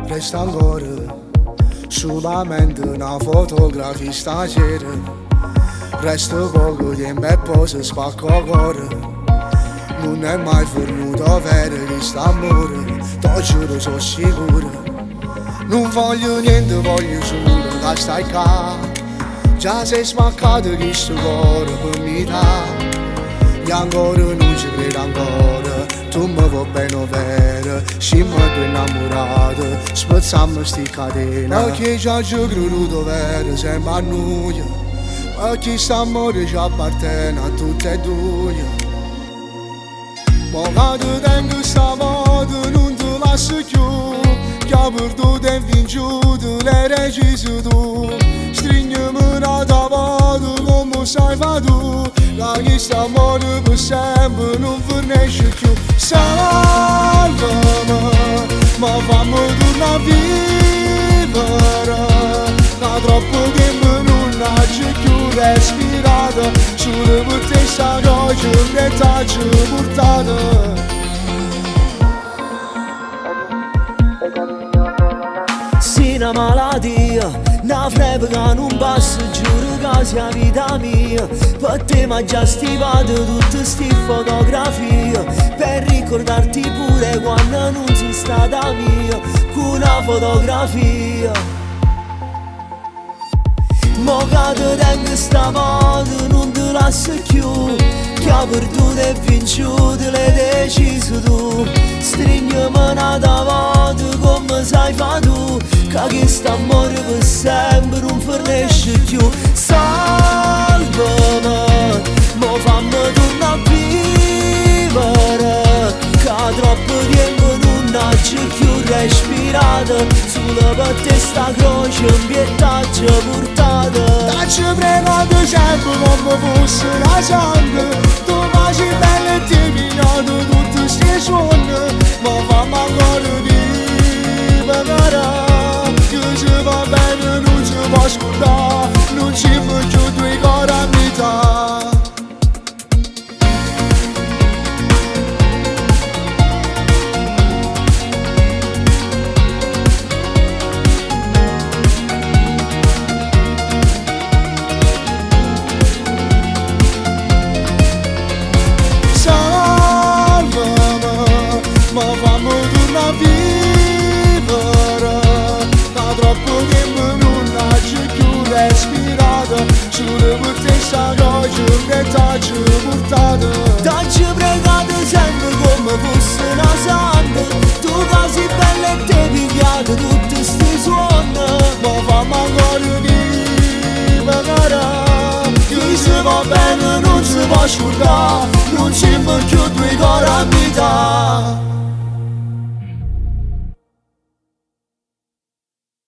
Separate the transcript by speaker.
Speaker 1: Resta ancora solamente una fotografia stasera. Resta poco tempo e poi si spacca cuore. Non è mai venuto vero questo amore, ti giuro sono sicuro. Non voglio niente, voglio solo che stai qua. Già sei spaccato questo cuore per metà. E ancora non ci credo ancora, tu mi vuoi bene vero. Siamo due innamorati, spezziamo sti catene. Perché già ci creduto vero, sempre a noi. Perché questo amore ci appartiene a tutte e due. Ma che tengo stavolta non ti lascio più, che ha perduto e vinciuto l'hai deciso tu. Stringimi una volta come sai fa tu, che questo amore per sempre non finisce più. Salvami, ma fammi tornare a vivere, da troppo tempo non ho più respirato. Solo per te sta noce che t'ho portato.
Speaker 2: Sì, una malattia, una febbre che non passa, giuro che sia vita mia. Per te m'ha già stivato tutte sti fotografie, per ricordarti pure quando non sei stata mia, con una fotografia. Mo che ti tengo stavolta non ti lascio più, che ha perduto e vinciuto l'hai deciso tu. Stringimi una volta come sai fa tu, che questo amore per sempre non finisce più. Salvami, mo fammi tornare a vivere, che troppo tempo non ho più respirato. Solo per te sta croce in pietà ci ha portato.
Speaker 1: Ci pregate sempre come fosse la sangue, tu faci belle e ti pigliato tutti sti suoni. Ma fammi ancora vivere, che se va bene non si può scordare, non ci può più due cuori a metà. Ma fammi tornare a vivere, da troppo tempo non ho più respirato. Solo per te sta noce che t'ho portato.
Speaker 2: T'ho pregato sempre come fosse una santa, tu così bella e ti pigliato tutti sti suoni.
Speaker 1: Ma fammi ancora vivere, che se va bene non si può scordare, non ci più due cuori a